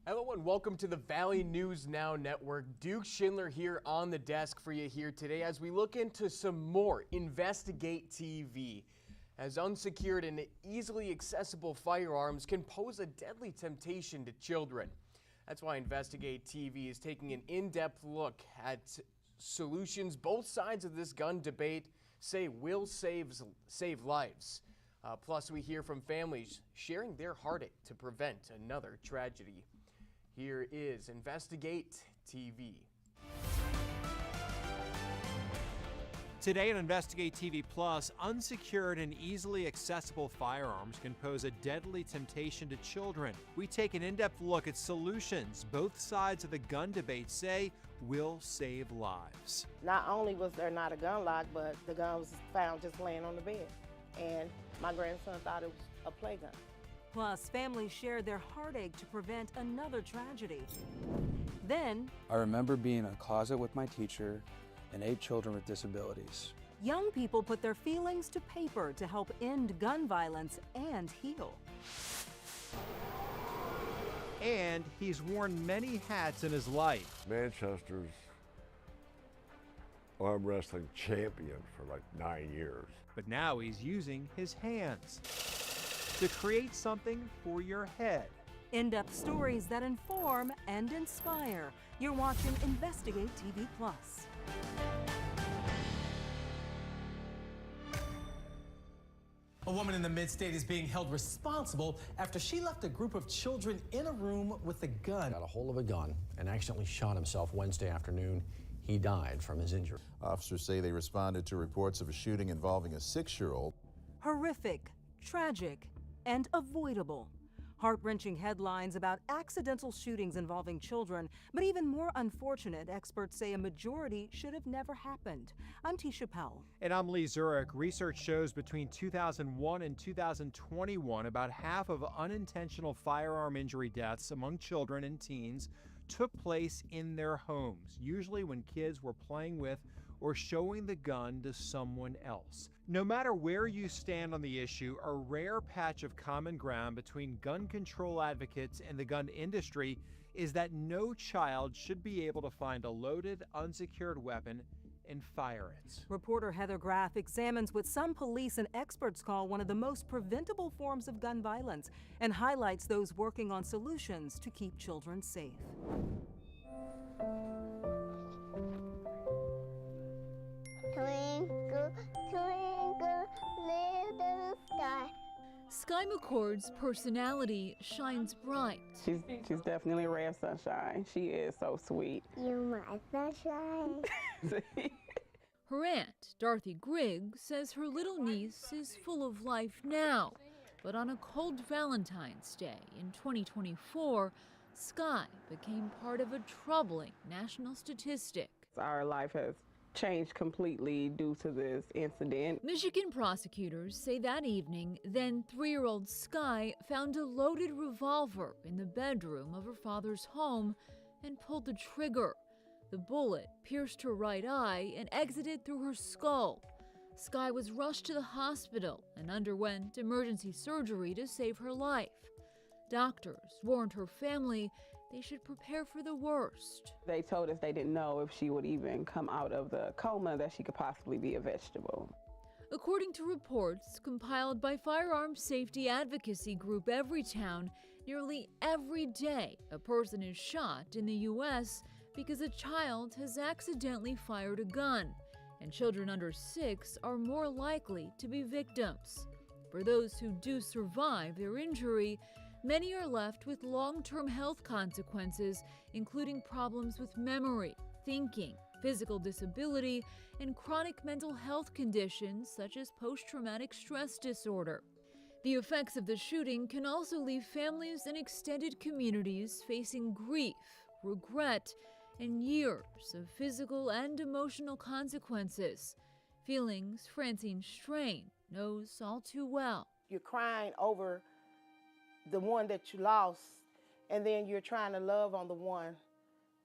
Hello and welcome to the Valley News Now Network. Duke Schindler here on the desk for you here today as we look into some more Investigate TV. As unsecured and easily accessible firearms can pose a deadly temptation to children. That's why Investigate TV is taking an in-depth look at solutions both sides of this gun debate say will save lives. Plus, we hear from families sharing their heartache to prevent another tragedy. Here is Investigate TV. Today on Investigate TV Plus, unsecured and easily accessible firearms can pose a deadly temptation to children. We take an in-depth look at solutions both sides of the gun debate say will save lives. Not only was there not a gun lock, but the gun was found just laying on the bed. And my grandson thought it was a play gun. Plus, families shared their heartache to prevent another tragedy. Then, I remember being in a closet with my teacher and 8 children with disabilities. young people put their feelings to paper to help end gun violence and heal. And he's worn many hats in his life. Manchester's arm wrestling champion for like 9 years. But now he's using his hands to create something for your head. In-depth stories that inform and inspire. You're watching Investigate TV Plus. A woman in the mid-state is being held responsible after she left a group of children in a room with a gun. Got a hold of a gun and accidentally shot himself Wednesday afternoon. He died from his injury. Officers say they responded to reports of a shooting involving a 6-year-old. Horrific, tragic, and avoidable. Heart-wrenching headlines about accidental shootings involving children, but even more unfortunate, experts say a majority should have never happened. I'm Tisha Powell. And I'm Lee Zurich. Research shows between 2001 and 2021, about half of unintentional firearm injury deaths among children and teens took place in their homes, usually when kids were playing with or showing the gun to someone else. No matter where you stand on the issue, a rare patch of common ground between gun control advocates and the gun industry is that no child should be able to find a loaded, unsecured weapon and fire it. Reporter Heather Graff examines what some police and experts call one of the most preventable forms of gun violence and highlights those working on solutions to keep children safe. Twinkle, twinkle, little sky. Sky McCord's personality shines bright. She's definitely a ray of sunshine. She is so sweet. You're my sunshine. Her aunt, Dorothy Grigg, says her little niece is full of life now. But on a cold Valentine's Day in 2024, Sky became part of a troubling national statistic. Our life has changed completely due to this incident. Michigan prosecutors say that evening, then 3-year-old Sky found a loaded revolver in the bedroom of her father's home and pulled the trigger. The bullet pierced her right eye and exited through her skull. Sky was rushed to the hospital and underwent emergency surgery to save her life. Doctors warned her family they should prepare for the worst. They told us they didn't know if she would even come out of the coma, that she could possibly be a vegetable. According to reports compiled by firearms safety advocacy group Everytown, nearly every day a person is shot in the U.S. because a child has accidentally fired a gun, and children under 6 are more likely to be victims. For those who do survive their injury, many are left with long-term health consequences, including problems with memory, thinking, physical disability, and chronic mental health conditions such as post-traumatic stress disorder. The effects of the shooting can also leave families and extended communities facing grief, regret, and years of physical and emotional consequences. Feelings Francine Strain knows all too well. You're crying over the one that you lost, and then you're trying to love on the one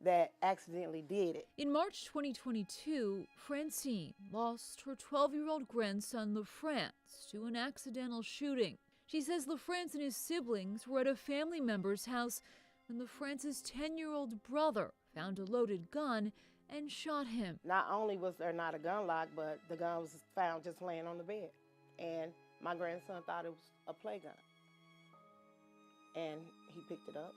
that accidentally did it. In March 2022, Francine lost her 12-year-old grandson LaFrance to an accidental shooting. She says LaFrance and his siblings were at a family member's house when LaFrance's 10-year-old brother found a loaded gun and shot him. Not only was there not a gun lock, but the gun was found just laying on the bed. And my grandson thought it was a play gun. And he picked it up,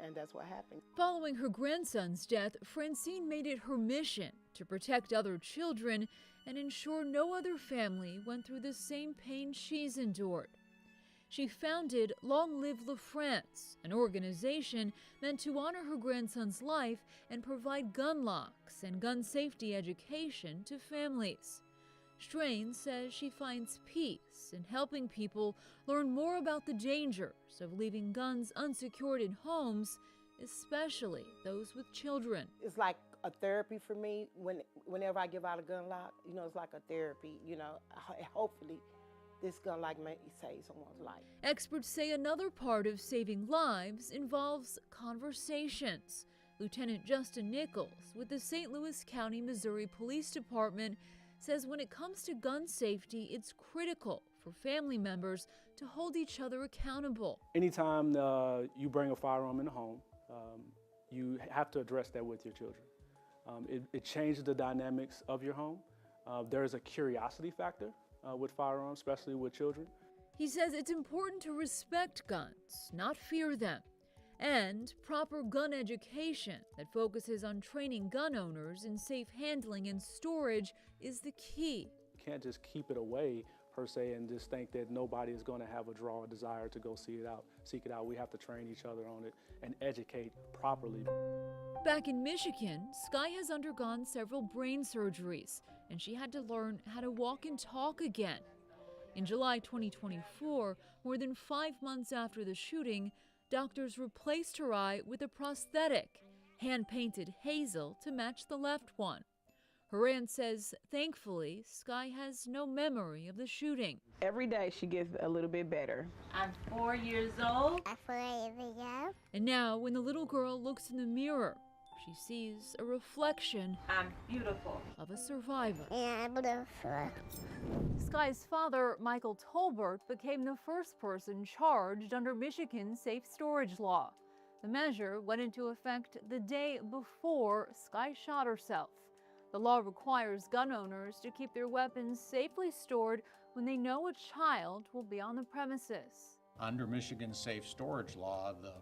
and that's what happened. Following her grandson's death, Francine made it her mission to protect other children and ensure no other family went through the same pain she's endured. She founded Long Live LaFrance, an organization meant to honor her grandson's life and provide gun locks and gun safety education to families. Strain says she finds peace in helping people learn more about the dangers of leaving guns unsecured in homes, especially those with children. It's like a therapy for me. Whenever I give out a gun lock, it's like a therapy, hopefully this gun lock may save someone's life. Experts say another part of saving lives involves conversations. Lieutenant Justin Nichols with the St. Louis County, Missouri Police Department says when it comes to gun safety, it's critical for family members to hold each other accountable. Anytime you bring a firearm in the home, you have to address that with your children. It changes the dynamics of your home. There is a curiosity factor with firearms, especially with children. He says it's important to respect guns, not fear them. And proper gun education that focuses on training gun owners in safe handling and storage is the key. You can't just keep it away per se and just think that nobody is going to have a desire to go seek it out. We have to train each other on it and educate properly. Back in Michigan, Sky has undergone several brain surgeries, and she had to learn how to walk and talk again. In July 2024, more than 5 months after the shooting, doctors replaced her eye with a prosthetic, hand-painted hazel to match the left one. Her aunt says, thankfully, Sky has no memory of the shooting. Every day she gets a little bit better. I'm 4 years old. I'm 4 years old. And now, when the little girl looks in the mirror, she sees a reflection. I'm beautiful. Of a survivor. Yeah, I'm beautiful. Sky's father, Michael Tolbert, became the first person charged under Michigan's safe storage law. The measure went into effect the day before Sky shot herself. The law requires gun owners to keep their weapons safely stored when they know a child will be on the premises. Under Michigan's safe storage law, the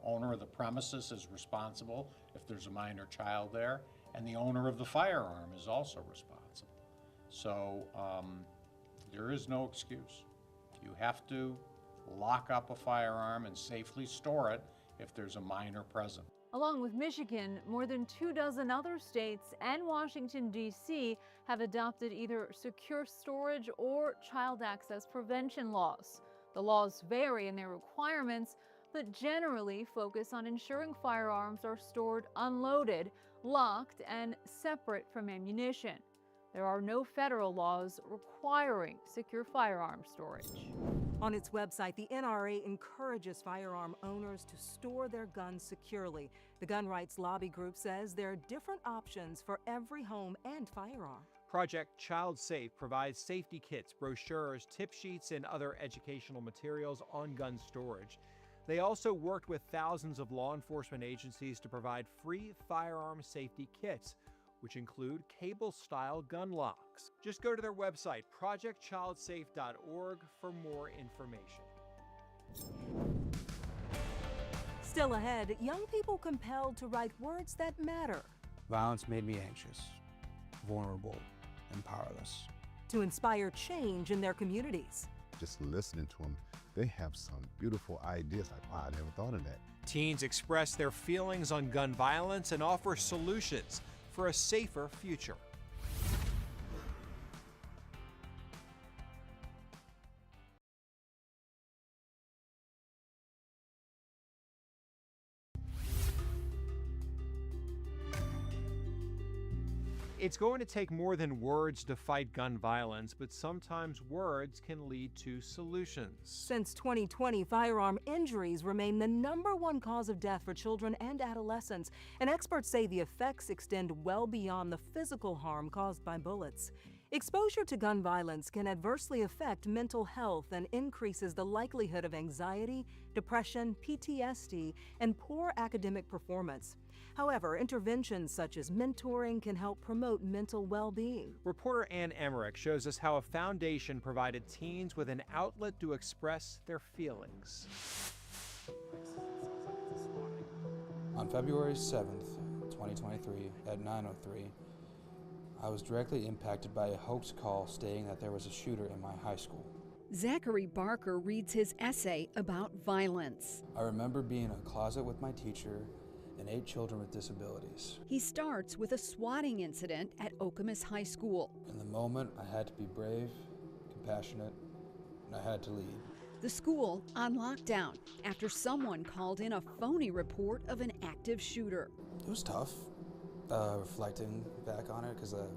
owner of the premises is responsible if there's a minor child there, and the owner of the firearm is also responsible. So there is no excuse. You have to lock up a firearm and safely store it if there's a minor present. Along with Michigan, more than 24 other states and Washington, D.C. have adopted either secure storage or child access prevention laws. The laws vary in their requirements, but generally focus on ensuring firearms are stored unloaded, locked, and separate from ammunition. There are no federal laws requiring secure firearm storage. On its website, the NRA encourages firearm owners to store their guns securely. The gun rights lobby group says there are different options for every home and firearm. Project Child Safe provides safety kits, brochures, tip sheets, and other educational materials on gun storage. They also worked with thousands of law enforcement agencies to provide free firearm safety kits, which include cable-style gun locks. Just go to their website, projectchildsafe.org, for more information. Still ahead, young people compelled to write words that matter. Violence made me anxious, vulnerable, and powerless. To inspire change in their communities. Just listening to them, they have some beautiful ideas. Like, wow, I never thought of that. Teens express their feelings on gun violence and offer solutions for a safer future. It's going to take more than words to fight gun violence, but sometimes words can lead to solutions. Since 2020, firearm injuries remain the #1 cause of death for children and adolescents, and experts say the effects extend well beyond the physical harm caused by bullets. Exposure to gun violence can adversely affect mental health and increases the likelihood of anxiety, depression, PTSD, and poor academic performance. However, interventions such as mentoring can help promote mental well-being. Reporter Ann Emmerich shows us how a foundation provided teens with an outlet to express their feelings. On February 7th, 2023, at 9:03, I was directly impacted by a hoax call stating that there was a shooter in my high school. Zachary Barker reads his essay about violence. I remember being in a closet with my teacher and 8 children with disabilities. He starts with a swatting incident at Okemos High School. In the moment, I had to be brave, compassionate, and I had to lead. The school on lockdown after someone called in a phony report of an active shooter. It was tough, reflecting back on it, because it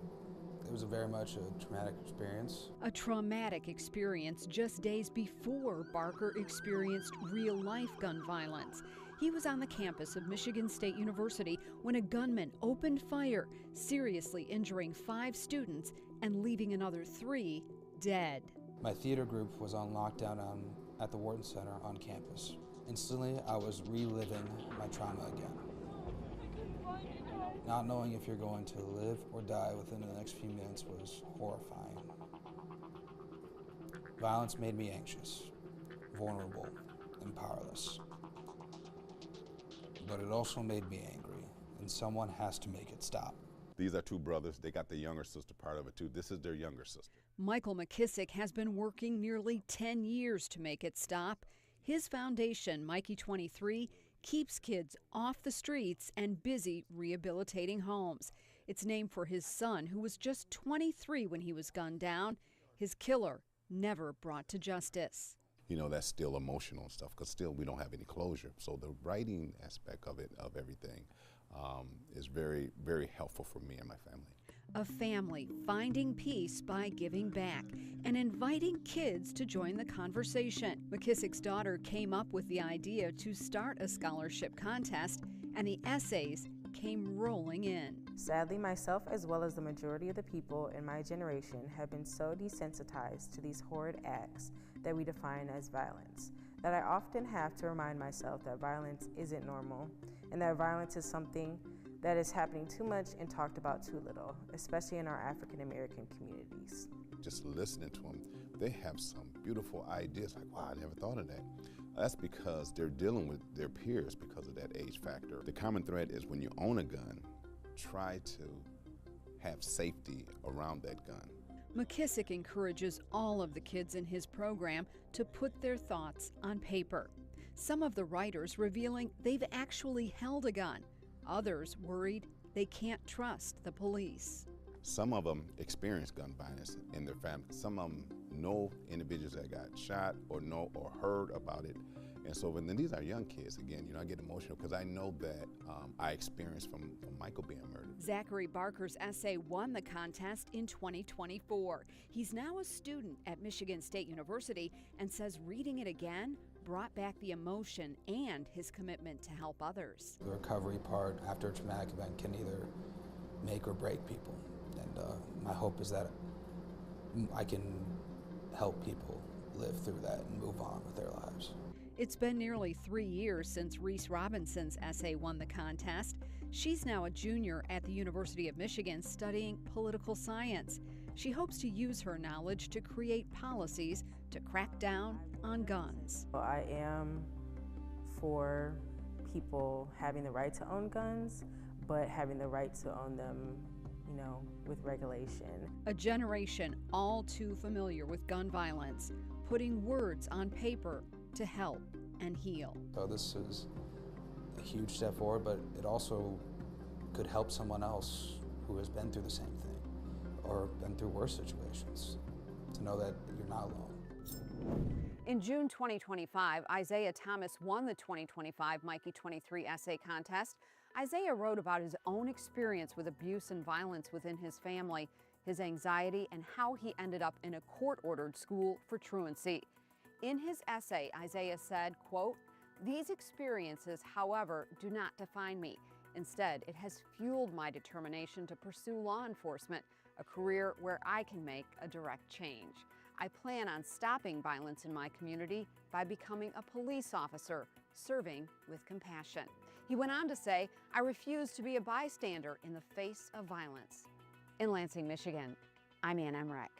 was very much a traumatic experience. A traumatic experience just days before Barker experienced real-life gun violence. He was on the campus of Michigan State University when a gunman opened fire, seriously injuring 5 students and leaving another 3 dead. My theater group was on lockdown at the Wharton Center on campus. Instantly, I was reliving my trauma again. Not knowing if you're going to live or die within the next few minutes was horrifying. Violence made me anxious, vulnerable, and powerless. But it also made me angry, and someone has to make it stop. These are 2 brothers. They got the younger sister part of it too. This is their younger sister. Michael McKissick has been working nearly 10 years to make it stop. His foundation, Mikey 23, keeps kids off the streets and busy rehabilitating homes. It's named for his son, who was just 23 when he was gunned down. His killer never brought to justice. You know, that's still emotional and stuff, because still we don't have any closure. So the writing aspect of it, of everything, is very, very helpful for me and my family. A family finding peace by giving back and inviting kids to join the conversation. McKissick's daughter came up with the idea to start a scholarship contest, and the essays came rolling in. Sadly, myself as well as the majority of the people in my generation have been so desensitized to these horrid acts that we define as violence, that I often have to remind myself that violence isn't normal, and that violence is something that is happening too much and talked about too little, especially in our African American communities. Just listening to them, they have some beautiful ideas, like, wow, I never thought of that. That's because they're dealing with their peers because of that age factor. The common thread is when you own a gun, try to have safety around that gun. McKissick encourages all of the kids in his program to put their thoughts on paper. Some of the writers revealing they've actually held a gun. Others worried they can't trust the police. Some of them experience gun violence in their family. Some of them know individuals that got shot or know or heard about it. And so when these are young kids, again, you know, I get emotional because I know that I experienced from Michael being murdered. Zachary Barker's essay won the contest in 2024. He's now a student at Michigan State University and says reading it again brought back the emotion and his commitment to help others. The recovery part after a traumatic event can either make or break people. And my hope is that I can help people live through that and move on with their lives. It's been nearly 3 years since Reese Robinson's essay won the contest. She's now a junior at the University of Michigan studying political science. She hopes to use her knowledge to create policies to crack down on guns. I am for people having the right to own guns, but having the right to own them, you know, with regulation. A generation all too familiar with gun violence, putting words on paper to help and heal. So this is a huge step forward, but it also could help someone else who has been through the same thing or been through worse situations to know that you're not alone. In June 2025, Isaiah Thomas won the 2025 Mikey 23 essay contest. Isaiah wrote about his own experience with abuse and violence within his family, his anxiety, and how he ended up in a court-ordered school for truancy. In his essay, Isaiah said, quote, "These experiences, however, do not define me. Instead, it has fueled my determination to pursue law enforcement. a career where I can make a direct change. I plan on stopping violence in my community by becoming a police officer, serving with compassion. He went on to say, I refuse to be a bystander in the face of violence. In Lansing, Michigan, I'm Ann Emmerich.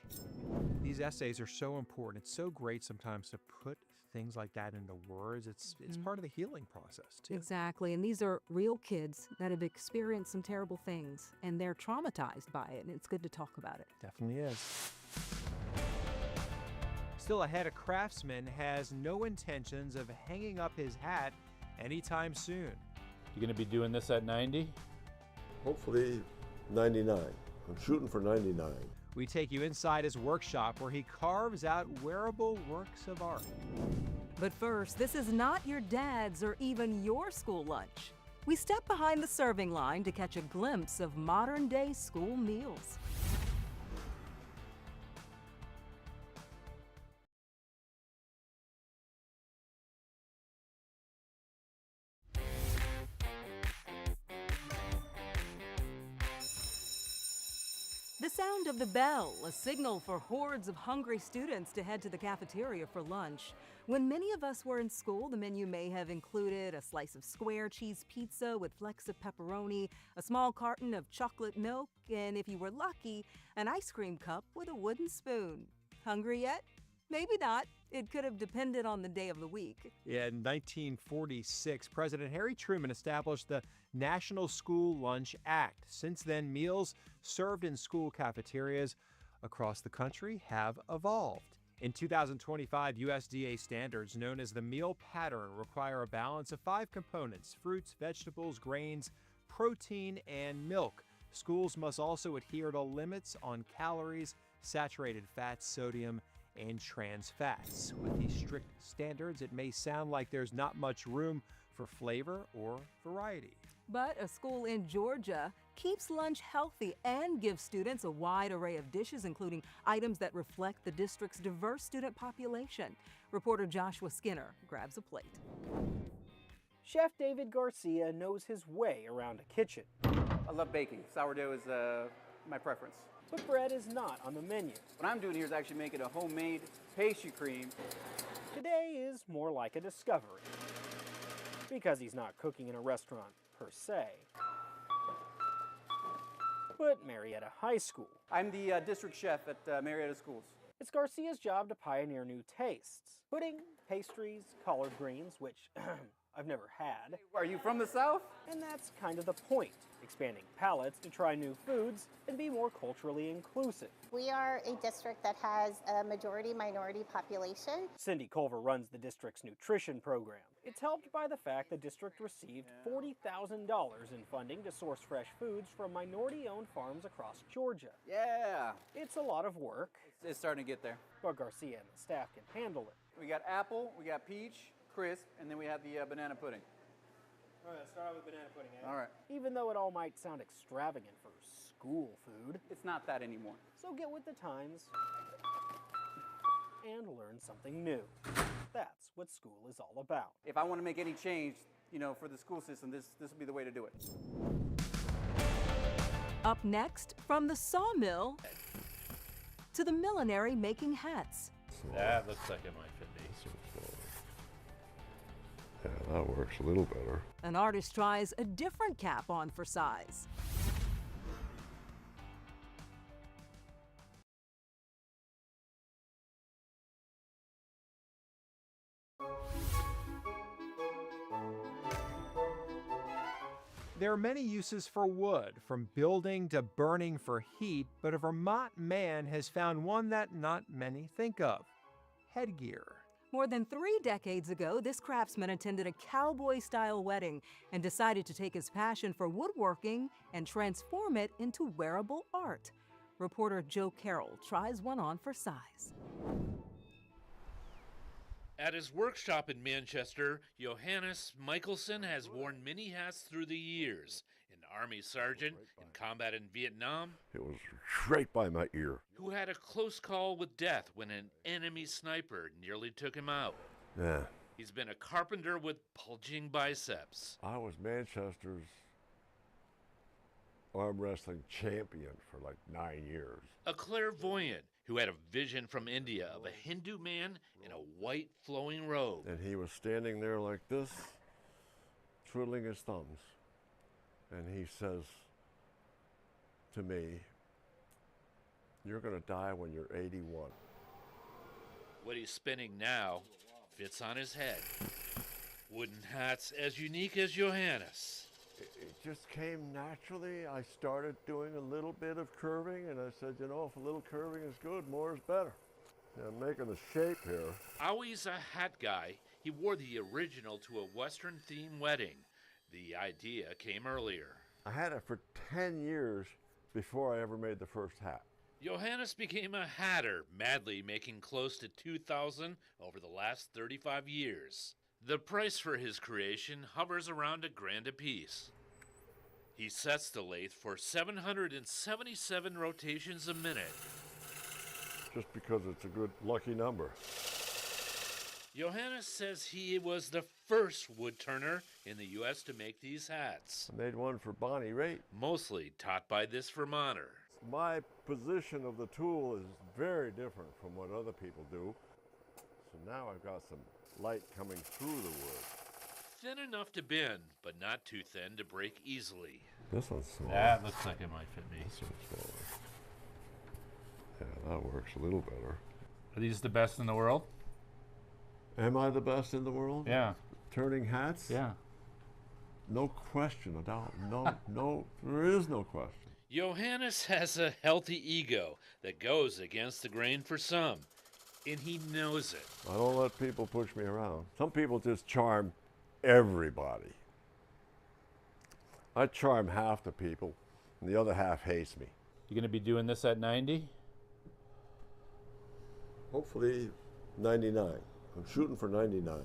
These essays are so important. It's so great sometimes to put things like that into words. It's part of the healing process, too. Exactly, and these are real kids that have experienced some terrible things, and they're traumatized by it, and it's good to talk about it. Definitely is. Still ahead, a craftsman has no intentions of hanging up his hat anytime soon. You gonna be doing this at 90? Hopefully 99. I'm shooting for 99. We take you inside his workshop where he carves out wearable works of art. But first, this is not your dad's or even your school lunch. We step behind the serving line to catch a glimpse of modern-day school meals. The sound of the bell, a signal for hordes of hungry students to head to the cafeteria for lunch. When many of us were in school, the menu may have included a slice of square cheese pizza with flecks of pepperoni, a small carton of chocolate milk, and if you were lucky, an ice cream cup with a wooden spoon. Hungry yet? Maybe not. It could have depended on the day of the week. Yeah, in 1946, President Harry Truman established the National School Lunch Act. Since then, meals served in school cafeterias across the country have evolved. In 2025, USDA standards known as the meal pattern require a balance of 5 components: fruits, vegetables, grains, protein, and milk. Schools must also adhere to limits on calories, saturated fats, sodium, and trans fats. With these strict standards, it may sound like there's not much room for flavor or variety. But a school in Georgia keeps lunch healthy and gives students a wide array of dishes, including items that reflect the district's diverse student population. Reporter Joshua Skinner grabs a plate. Chef David Garcia knows his way around a kitchen. I love baking. Sourdough is my preference. But bread is not on the menu. What I'm doing here is actually making a homemade pastry cream. Today is more like a discovery, because he's not cooking in a restaurant per se, but Marietta High School. I'm the district chef at Marietta Schools. It's Garcia's job to pioneer new tastes. Pudding, pastries, collard greens, which I've never had. Are you from the South? And that's kind of the point, expanding palates to try new foods and be more culturally inclusive. We are a district that has a majority-minority population. Cindy Culver runs the district's nutrition program. It's helped by the fact the district received $40,000 in funding to source fresh foods from minority-owned farms across Georgia. Yeah. It's a lot of work. It's starting to get there. But Garcia and the staff can handle it. We got apple, we got peach, crisp, and then we have the banana pudding. All right, let's start out with banana pudding, eh? All right. Even though it all might sound extravagant for school food, it's not that anymore. So get with the times and learn something new. That's what school is all about. If I want to make any change, for the school system, this will be the way to do it. Up next, from the sawmill to the millinery making hats. That looks like it might fit me. Yeah, that works a little better. An artist tries a different cap on for size. There are many uses for wood, from building to burning for heat, but a Vermont man has found one that not many think of: headgear. More than 3 decades ago, this craftsman attended a cowboy-style wedding and decided to take his passion for woodworking and transform it into wearable art. Reporter Joe Carroll tries one on for size. At his workshop in Manchester, Johannes Michelson has worn many hats through the years. An Army sergeant in combat in Vietnam, It was right by my ear. who had a close call with death when an enemy sniper nearly took him out. Yeah, He's been a carpenter with bulging biceps. I was Manchester's arm wrestling champion for like 9 years. A clairvoyant who had a vision from India of a Hindu man in a white flowing robe. And he was standing there like this, twiddling his thumbs. And he says to me, "You're going to die when you're 81. What he's spinning now fits on his head. Wooden hats as unique as Johannes. It just came naturally. I started doing a little bit of curving, and I said, you know, if a little curving is good, more is better. And I'm making a shape here. Auie's a hat guy. He wore the original to a Western-themed wedding. The idea came earlier. I had it for 10 years before I ever made the first hat. Johannes became a hatter, madly making close to 2,000 over the last 35 years. The price for his creation hovers around $1,000 a piece. He sets the lathe for 777 rotations a minute. Just because it's a good, lucky number. Johannes says he was the first wood turner in the U.S. to make these hats. I made one for Bonnie Raitt. Mostly taught by this Vermonter. My position of the tool is very different from what other people do. So now I've got some light coming through the wood. Thin enough to bend, but not too thin to break easily. This one's smaller. That looks like it might fit me. This one's smaller. Yeah, that works a little better. Are these the best in the world? Am I the best in the world? Yeah. Turning hats? Yeah. No question, a doubt. No, there is no question. Johannes has a healthy ego that goes against the grain for some, and he knows it. I don't let people push me around. Some people just charm everybody. I charm half the people, and the other half hates me. You gonna be doing this at 90? Hopefully 99. I'm shooting for 99.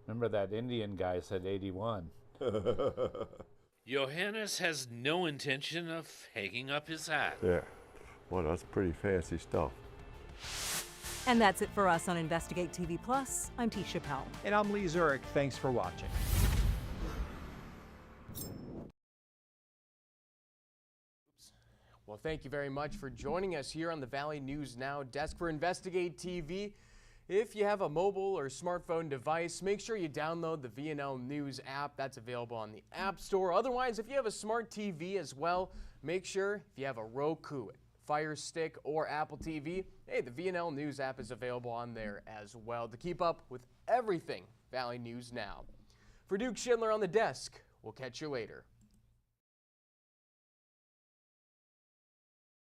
Remember that Indian guy said 81. Johannes has no intention of hanging up his hat. Yeah. Well, that's pretty fancy stuff. And that's it for us on Investigate TV Plus. I'm Tisha Powell. And I'm Lee Zurich. Thanks for watching. Well, thank you very much for joining us here on the Valley News Now desk for Investigate TV. If you have a mobile or smartphone device, make sure you download the VNN News app. That's available on the App Store. Otherwise, if you have a smart TV as well, make sure if you have a Roku, Fire Stick, or Apple TV, hey, the VNN News app is available on there as well to keep up with everything Valley News Now. For Duke Schindler on the desk, we'll catch you later.